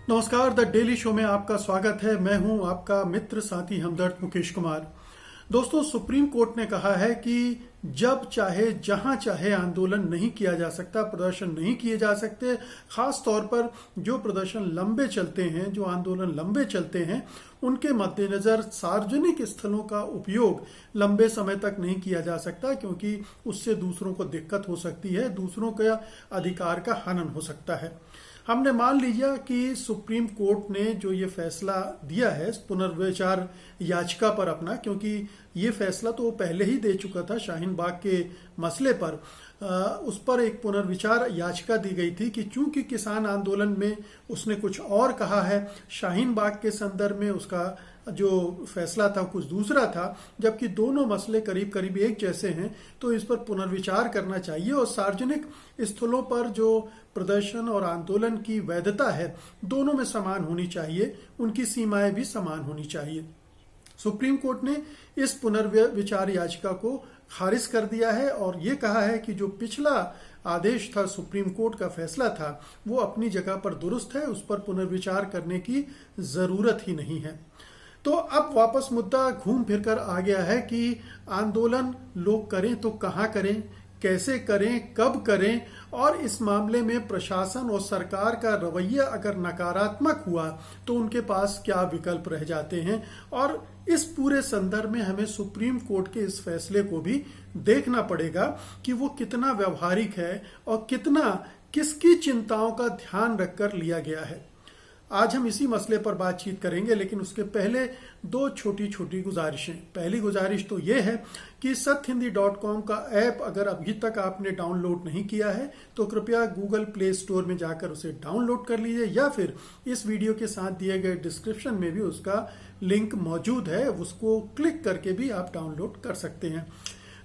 नमस्कार, the daily show में आपका स्वागत है। मैं हूं आपका मित्र साथी हमदर्द मुकेश कुमार। दोस्तों, सुप्रीम कोर्ट ने कहा है कि जब चाहे जहां चाहे आंदोलन नहीं किया जा सकता, प्रदर्शन नहीं किए जा सकते। खास तौर पर जो प्रदर्शन लंबे चलते हैं, जो आंदोलन लंबे चलते हैं, उनके मद्देनजर सार्वजनिक स्थलों का उपयोग लंबे समय तक नहीं किया जा सकता, क्योंकि उससे दूसरों को दिक्कत हो सकती है, दूसरों का अधिकार का हनन हो सकता है। हमने मान लिया कि सुप्रीम कोर्ट ने जो ये फैसला दिया है पुनर्विचार याचिका पर अपना, क्योंकि ये फैसला तो वो पहले ही दे चुका था शाहीन बाग के मसले पर, उस पर एक पुनर्विचार याचिका दी गई थी कि चूंकि किसान आंदोलन में उसने कुछ और कहा है, शाहीन बाग के संदर्भ में उसका जो फैसला था कुछ दूसरा था, जबकि दोनों मसले करीब करीब एक जैसे हैं, तो इस पर पुनर्विचार करना चाहिए और सार्वजनिक स्थलों पर जो प्रदर्शन और आंदोलन की वैधता है दोनों में समान होनी चाहिए, उनकी सीमाएं भी समान होनी चाहिए। सुप्रीम कोर्ट ने इस पुनर्विचार याचिका को खारिज कर दिया है और ये कहा है कि जो पिछला आदेश था, सुप्रीम कोर्ट का फैसला था, वो अपनी जगह पर दुरुस्त है, उस पर पुनर्विचार करने की जरूरत ही नहीं है। तो अब वापस मुद्दा घूम फिर कर आ गया है कि आंदोलन लोग करें तो कहाँ करें, कैसे करें, कब करें, और इस मामले में प्रशासन और सरकार का रवैया अगर नकारात्मक हुआ तो उनके पास क्या विकल्प रह जाते हैं। और इस पूरे संदर्भ में हमें सुप्रीम कोर्ट के इस फैसले को भी देखना पड़ेगा कि वो कितना व्यवहारिक है और कितना किसकी चिंताओं का ध्यान रखकर लिया गया है। आज हम इसी मसले पर बातचीत करेंगे, लेकिन उसके पहले दो छोटी छोटी गुजारिशें। पहली गुजारिश तो ये है कि सत्यहिंदी.com का ऐप अगर अभी तक आपने डाउनलोड नहीं किया है तो कृपया गूगल प्ले स्टोर में जाकर उसे डाउनलोड कर लीजिए, या फिर इस वीडियो के साथ दिए गए डिस्क्रिप्शन में भी उसका लिंक मौजूद है, उसको क्लिक करके भी आप डाउनलोड कर सकते हैं।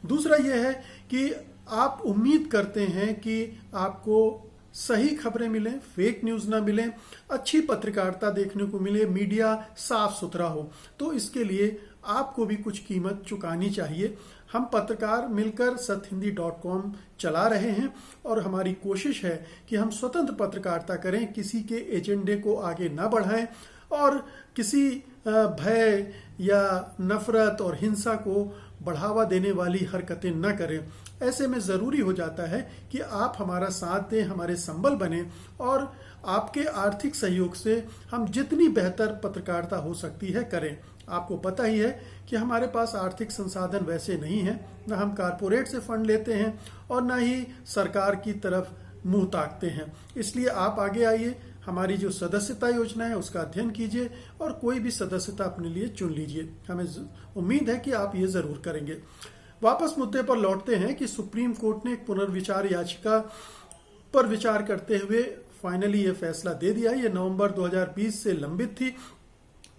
दूसरा यह है कि आप उम्मीद करते हैं कि आपको सही खबरें मिलें, फेक न्यूज ना मिलें, अच्छी पत्रकारिता देखने को मिले, मीडिया साफ सुथरा हो, तो इसके लिए आपको भी कुछ कीमत चुकानी चाहिए। हम पत्रकार मिलकर सत्यहिंदी.com चला रहे हैं और हमारी कोशिश है कि हम स्वतंत्र पत्रकारिता करें, किसी के एजेंडे को आगे ना बढ़ाएं और किसी भय या नफरत और हिंसा को बढ़ावा देने वाली हरकतें न करें। ऐसे में जरूरी हो जाता है कि आप हमारा साथ दें, हमारे संबल बने, और आपके आर्थिक सहयोग से हम जितनी बेहतर पत्रकारिता हो सकती है करें। आपको पता ही है कि हमारे पास आर्थिक संसाधन वैसे नहीं है, न हम कारपोरेट से फंड लेते हैं और न ही सरकार की तरफ मुंह ताकते हैं। इसलिए आप आगे आइए, हमारी जो सदस्यता योजना है उसका अध्ययन कीजिए और कोई भी सदस्यता अपने लिए चुन लीजिए। हमें उम्मीद है कि आप ये जरूर करेंगे। वापस मुद्दे पर लौटते हैं कि सुप्रीम कोर्ट ने एक पुनर्विचार याचिका पर विचार करते हुए फाइनली ये फैसला दे दिया। ये नवंबर 2020 से लंबित थी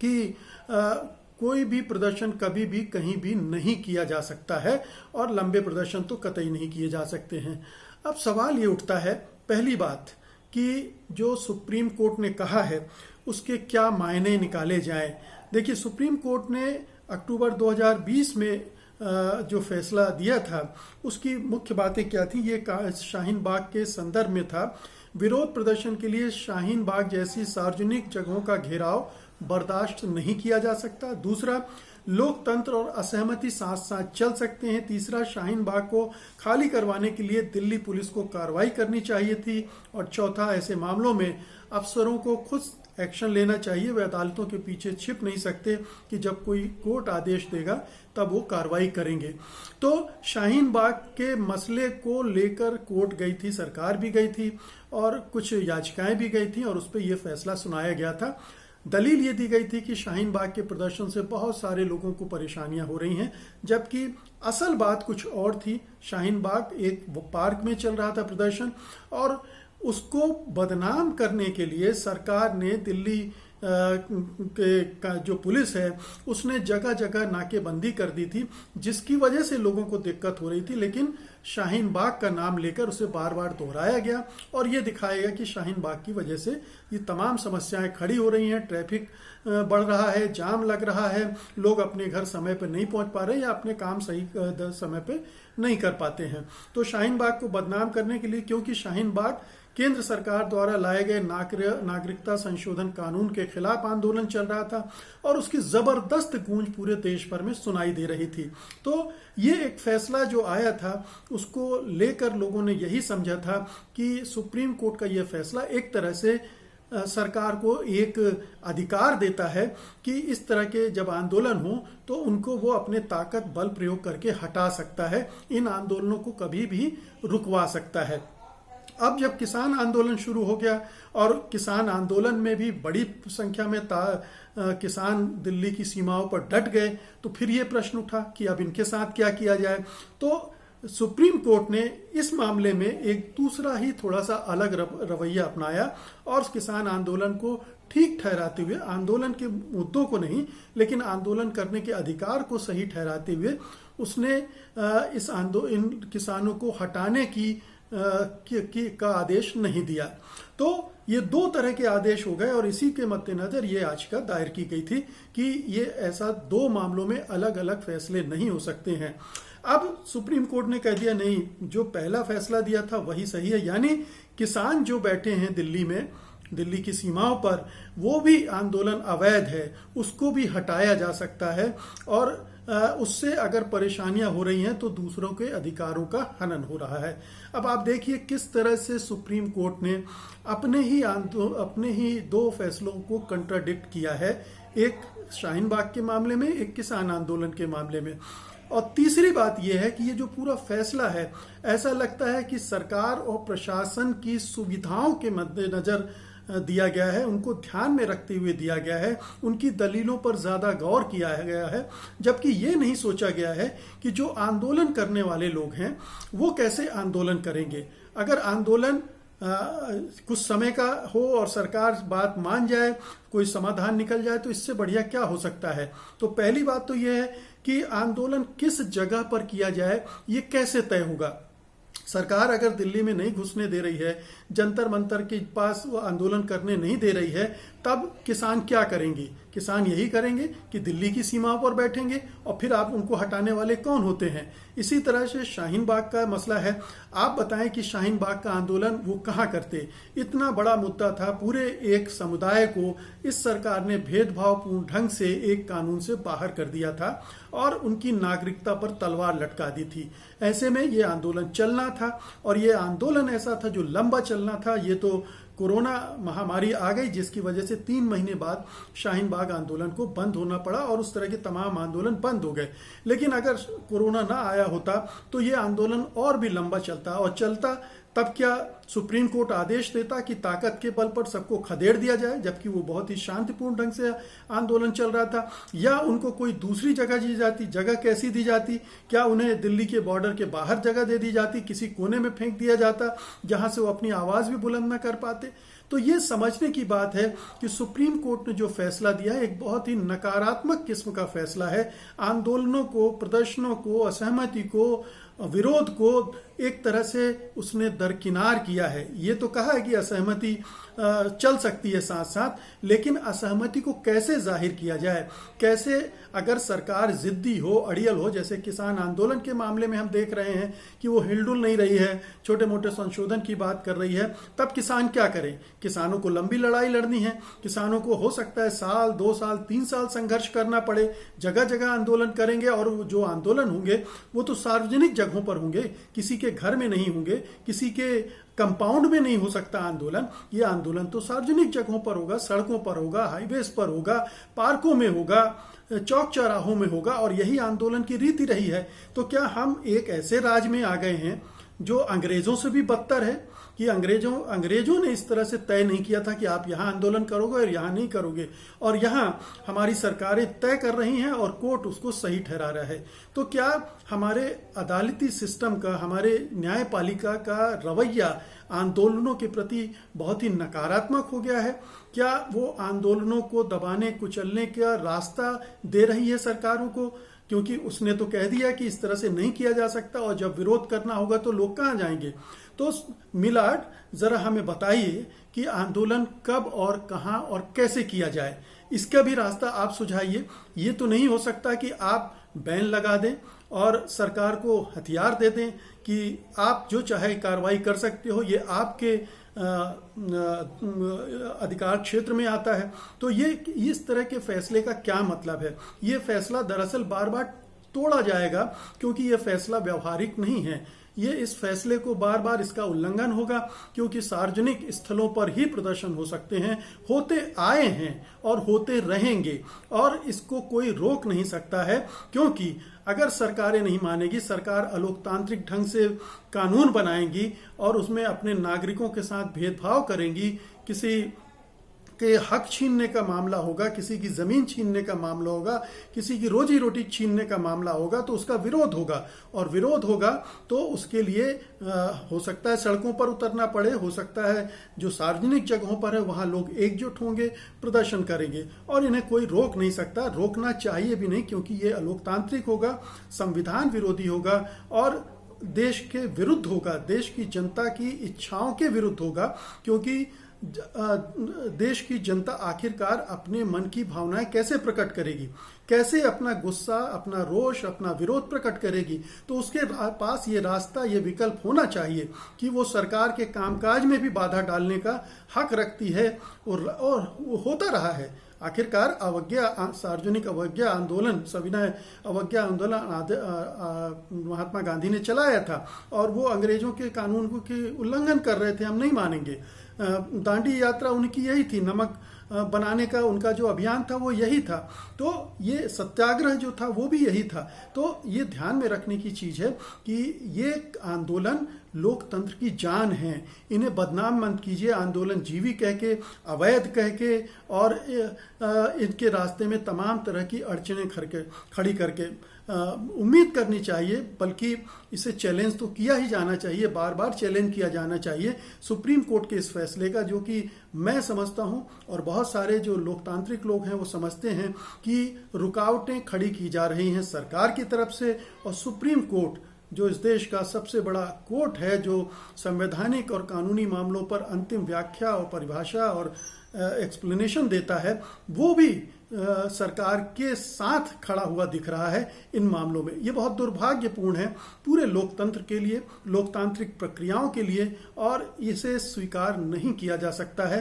कि कोई भी प्रदर्शन कभी भी कहीं भी नहीं किया जा सकता है और लंबे प्रदर्शन तो कतई नहीं किए जा सकते हैं। अब सवाल ये उठता है, पहली बात, कि जो सुप्रीम कोर्ट ने कहा है उसके क्या मायने निकाले जाएं। देखिए, सुप्रीम कोर्ट ने अक्टूबर 2020 में जो फैसला दिया था उसकी मुख्य बातें क्या थी, ये शाहीन बाग के संदर्भ में था। विरोध प्रदर्शन के लिए शाहीन बाग जैसी सार्वजनिक जगहों का घेराव बर्दाश्त नहीं किया जा सकता। दूसरा, लोकतंत्र और असहमति साथ साथ चल सकते हैं। तीसरा, शाहीन बाग को खाली करवाने के लिए दिल्ली पुलिस को कार्रवाई करनी चाहिए थी। और चौथा, ऐसे मामलों में अफसरों को खुद एक्शन लेना चाहिए, वे अदालतों के पीछे छिप नहीं सकते कि जब कोई कोर्ट आदेश देगा तब वो कार्रवाई करेंगे। तो शाहीन बाग के मसले को लेकर कोर्ट गई थी, सरकार भी गई थी और कुछ याचिकाएं भी गई थी और उस पर यह फैसला सुनाया गया था। दलील ये दी गई थी कि शाहीन बाग के प्रदर्शन से बहुत सारे लोगों को परेशानियां हो रही हैं, जबकि असल बात कुछ और थी। शाहीन बाग एक पार्क में चल रहा था प्रदर्शन और उसको बदनाम करने के लिए सरकार ने दिल्ली का जो पुलिस है उसने जगह जगह नाकेबंदी कर दी थी, जिसकी वजह से लोगों को दिक्कत हो रही थी। लेकिन शाहीन बाग का नाम लेकर उसे बार बार दोहराया गया और ये दिखाया गया कि शाहीन बाग की वजह से ये तमाम समस्याएं खड़ी हो रही हैं। ट्रैफिक बढ़ रहा है, जाम लग रहा है, लोग अपने घर समय पर नहीं पहुंच पा रहे या अपने काम सही समय पे नहीं कर पाते हैं। तो शाहीन बाग को बदनाम करने के लिए, क्योंकि शाहीन बाग केंद्र सरकार द्वारा लाए गए नागरिकता संशोधन कानून के खिलाफ आंदोलन चल रहा था और उसकी जबरदस्त गूंज पूरे देश भर में सुनाई दे रही थी। तो ये एक फैसला जो आया था उसको लेकर लोगों ने यही समझा था कि सुप्रीम कोर्ट का ये फैसला एक तरह से सरकार को एक अधिकार देता है कि इस तरह के जब आंदोलन हो तो उनको वो अपने ताकत बल प्रयोग करके हटा सकता है, इन आंदोलनों को कभी भी रुकवा सकता है। अब जब किसान आंदोलन शुरू हो गया और किसान आंदोलन में भी बड़ी संख्या में किसान दिल्ली की सीमाओं पर डट गए, तो फिर ये प्रश्न उठा कि अब इनके साथ क्या किया जाए। तो सुप्रीम कोर्ट ने इस मामले में एक दूसरा ही थोड़ा सा अलग रवैया अपनाया और किसान आंदोलन को ठीक ठहराते हुए, आंदोलन के मुद्दों को नहीं लेकिन आंदोलन करने के अधिकार को सही ठहराते हुए उसने इन किसानों को हटाने का आदेश नहीं दिया। तो ये दो तरह के आदेश हो गए और इसी के मद्देनजर ये याचिका दायर की गई थी कि ये ऐसा दो मामलों में अलग अलग फैसले नहीं हो सकते हैं। अब सुप्रीम कोर्ट ने कह दिया नहीं, जो पहला फैसला दिया था वही सही है, यानी किसान जो बैठे हैं दिल्ली में, दिल्ली की सीमाओं पर, वो भी आंदोलन अवैध है, उसको भी हटाया जा सकता है और उससे अगर परेशानियां हो रही हैं तो दूसरों के अधिकारों का हनन हो रहा है। अब आप देखिए किस तरह से सुप्रीम कोर्ट ने अपने ही दो फैसलों को कंट्राडिक्ट किया है, एक शाहीन बाग के मामले में, एक किसान आंदोलन के मामले में। और तीसरी बात यह है कि ये जो पूरा फैसला है, ऐसा लगता है कि सरकार और प्रशासन की सुविधाओं के मद्देनजर दिया गया है, उनको ध्यान में रखते हुए दिया गया है, उनकी दलीलों पर ज्यादा गौर किया गया है, जबकि ये नहीं सोचा गया है कि जो आंदोलन करने वाले लोग हैं वो कैसे आंदोलन करेंगे। अगर आंदोलन कुछ समय का हो और सरकार बात मान जाए, कोई समाधान निकल जाए, तो इससे बढ़िया क्या हो सकता है। तो पहली बात तो यह है कि आंदोलन किस जगह पर किया जाए, ये कैसे तय होगा। सरकार अगर दिल्ली में नहीं घुसने दे रही है, जंतर मंतर के पास वो आंदोलन करने नहीं दे रही है, तब किसान क्या करेंगे? किसान यही करेंगे कि दिल्ली की सीमाओं पर बैठेंगे और फिर आप उनको हटाने वाले कौन होते हैं। इसी तरह से शाहीन बाग का मसला है, आप बताएं कि शाहीन बाग का आंदोलन वो कहाँ करते। इतना बड़ा मुद्दा था, पूरे एक समुदाय को इस सरकार ने भेदभावपूर्ण ढंग से एक कानून से बाहर कर दिया था और उनकी नागरिकता पर तलवार लटका दी थी। ऐसे में ये आंदोलन चलना था और ये आंदोलन ऐसा था जो लंबा चलना था। ये तो कोरोना महामारी आ गई जिसकी वजह से 3 महीने बाद शाहीन बाग आंदोलन को बंद होना पड़ा और उस तरह के तमाम आंदोलन बंद हो गए। लेकिन अगर कोरोना ना आया होता तो ये आंदोलन और भी लंबा चलता और चलता, तब क्या सुप्रीम कोर्ट आदेश देता कि ताकत के बल पर सबको खदेड़ दिया जाए, जबकि वो बहुत ही शांतिपूर्ण ढंग से आंदोलन चल रहा था, या उनको कोई दूसरी जगह दी जाती। जगह कैसी दी जाती? क्या उन्हें दिल्ली के बॉर्डर के बाहर जगह दे दी जाती, किसी कोने में फेंक दिया जाता जहां से वो अपनी आवाज भी बुलंद न कर पाते। तो ये समझने की बात है कि सुप्रीम कोर्ट ने जो फैसला दिया है एक बहुत ही नकारात्मक किस्म का फैसला है। आंदोलनों को, प्रदर्शनों को, असहमति को, विरोध को एक तरह से उसने दरकिनार किया है। ये तो कहा है कि असहमति चल सकती है साथ साथ, लेकिन असहमति को कैसे जाहिर किया जाए, कैसे, अगर सरकार जिद्दी हो, अड़ियल हो, जैसे किसान आंदोलन के मामले में हम देख रहे हैं कि वो हिलडुल नहीं रही है, छोटे मोटे संशोधन की बात कर रही है, तब किसान क्या करें? किसानों को लंबी लड़ाई लड़नी है, किसानों को हो सकता है साल, 2 साल, 3 साल संघर्ष करना पड़े, जगह जगह आंदोलन करेंगे और जो आंदोलन होंगे वो तो सार्वजनिक जगहों पर होंगे, किसी के घर में नहीं होंगे, किसी के कंपाउंड में नहीं हो सकता आंदोलन। ये आंदोलन तो सार्वजनिक जगहों पर होगा, सड़कों पर होगा, हाईवेज पर होगा, पार्कों में होगा, चौक चौराहों में होगा, और यही आंदोलन की रीति रही है। तो क्या हम एक ऐसे राज में आ गए हैं जो अंग्रेजों से भी बदतर है कि अंग्रेजों ने इस तरह से तय नहीं किया था कि आप यहाँ आंदोलन करोगे और यहाँ नहीं करोगे, और यहाँ हमारी सरकारें तय कर रही हैं और कोर्ट उसको सही ठहरा रहा है। तो क्या हमारे अदालती सिस्टम का, हमारे न्यायपालिका का रवैया आंदोलनों के प्रति बहुत ही नकारात्मक हो गया है? क्या वो आंदोलनों को दबाने कुचलने का रास्ता दे रही है सरकारों को? क्योंकि उसने तो कह दिया कि इस तरह से नहीं किया जा सकता और जब विरोध करना होगा तो लोग कहाँ जाएंगे। तो मिलाड, जरा हमें बताइए कि आंदोलन कब और कहां और कैसे किया जाए, इसका भी रास्ता आप सुझाइए। ये तो नहीं हो सकता कि आप बैन लगा दें और सरकार को हथियार दे दें कि आप जो चाहे कार्रवाई कर सकते हो, ये आपके अधिकार क्षेत्र में आता है। तो ये इस तरह के फैसले का क्या मतलब है? ये फैसला दरअसल बार बार तोड़ा जाएगा क्योंकि ये फैसला व्यवहारिक नहीं है। ये इस फैसले को बार बार इसका उल्लंघन होगा क्योंकि सार्वजनिक स्थलों पर ही प्रदर्शन हो सकते हैं, होते आए हैं और होते रहेंगे, और इसको कोई रोक नहीं सकता है। क्योंकि अगर सरकारें नहीं मानेगी, सरकार अलोकतांत्रिक ढंग से कानून बनाएंगी और उसमें अपने नागरिकों के साथ भेदभाव करेंगी, किसी के हक छीनने का मामला होगा, किसी की जमीन छीनने का मामला होगा, किसी की रोजी रोटी छीनने का मामला होगा, तो उसका विरोध होगा। और विरोध होगा तो उसके लिए हो सकता है सड़कों पर उतरना पड़े, हो सकता है जो सार्वजनिक जगहों पर है वहां लोग एकजुट होंगे, प्रदर्शन करेंगे, और इन्हें कोई रोक नहीं सकता, रोकना चाहिए भी नहीं, क्योंकि ये अलोकतांत्रिक होगा, संविधान विरोधी होगा और देश के विरुद्ध होगा, देश की जनता की इच्छाओं के विरुद्ध होगा। क्योंकि देश की जनता आखिरकार अपने मन की भावनाएं कैसे प्रकट करेगी, कैसे अपना गुस्सा, अपना रोष, अपना विरोध प्रकट करेगी? तो उसके पास ये रास्ता, ये विकल्प होना चाहिए कि वो सरकार के कामकाज में भी बाधा डालने का हक रखती है, और होता रहा है। आखिरकार अवज्ञा, सार्वजनिक अवज्ञा आंदोलन, सविनय अवज्ञा आंदोलन महात्मा गांधी ने चलाया था, और वो अंग्रेजों के कानून के उल्लंघन कर रहे थे, हम नहीं मानेंगे। दांडी यात्रा उनकी यही थी, नमक बनाने का उनका जो अभियान था वो यही था। तो ये सत्याग्रह जो था वो भी यही था। तो ये ध्यान में रखने की चीज है कि ये आंदोलन लोकतंत्र की जान है, इन्हें बदनाम मत कीजिए आंदोलन जीवी कह के, अवैध कह के, और इनके रास्ते में तमाम तरह की अड़चनें खड़ी करके। उम्मीद करनी चाहिए, बल्कि इसे चैलेंज तो किया ही जाना चाहिए, बार बार चैलेंज किया जाना चाहिए सुप्रीम कोर्ट के इस फैसले का, जो कि मैं समझता हूं और बहुत सारे जो लोकतांत्रिक लोग हैं वो समझते हैं कि रुकावटें खड़ी की जा रही हैं सरकार की तरफ से। और सुप्रीम कोर्ट जो इस देश का सबसे बड़ा कोर्ट है, जो संवैधानिक और कानूनी मामलों पर अंतिम व्याख्या और परिभाषा और एक्सप्लेनेशन देता है, वो भी सरकार के साथ खड़ा हुआ दिख रहा है इन मामलों में। ये बहुत दुर्भाग्यपूर्ण है पूरे लोकतंत्र के लिए, लोकतांत्रिक प्रक्रियाओं के लिए, और इसे स्वीकार नहीं किया जा सकता है।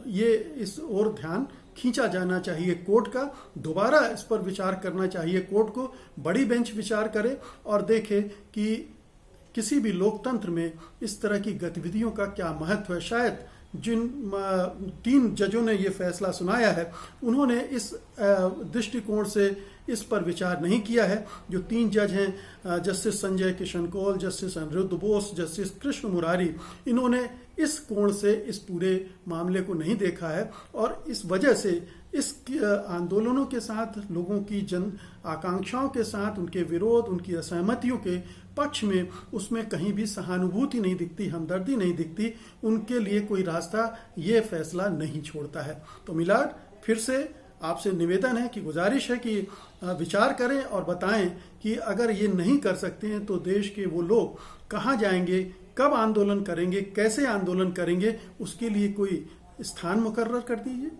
ये इस ओर ध्यान खींचा जाना चाहिए कोर्ट का, दोबारा इस पर विचार करना चाहिए कोर्ट को, बड़ी बेंच विचार करे और देखे कि किसी भी लोकतंत्र में इस तरह की गतिविधियों का क्या महत्व है। शायद जिन 3 जजों ने ये फैसला सुनाया है उन्होंने इस दृष्टिकोण से इस पर विचार नहीं किया है। जो 3 जज हैं, justice Sanjay Kishan Kaul, justice Aniruddha Bose, justice Krishna Murari, इन्होंने इस कोण से इस पूरे मामले को नहीं देखा है, और इस वजह से इस आंदोलनों के साथ, लोगों की जन आकांक्षाओं के साथ, उनके विरोध, उनकी असहमतियों के पक्ष में, उसमें कहीं भी सहानुभूति नहीं दिखती, हमदर्दी नहीं दिखती, उनके लिए कोई रास्ता ये फैसला नहीं छोड़ता है। तो मिलाड, फिर से आपसे निवेदन है कि, गुजारिश है कि विचार करें और बताएं कि अगर ये नहीं कर सकते हैं तो देश के वो लोग कहाँ जाएंगे, कब आंदोलन करेंगे, कैसे आंदोलन करेंगे, उसके लिए कोई स्थान मुकर्रर कर दीजिए।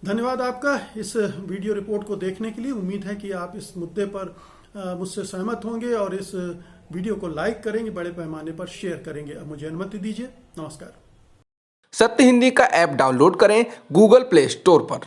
धन्यवाद आपका इस वीडियो रिपोर्ट को देखने के लिए। उम्मीद है कि आप इस मुद्दे पर मुझसे सहमत होंगे और इस वीडियो को लाइक करेंगे, बड़े पैमाने पर शेयर करेंगे। अब मुझे अनुमति दीजिए। नमस्कार। सत्य हिंदी का ऐप डाउनलोड करें गूगल प्ले स्टोर पर।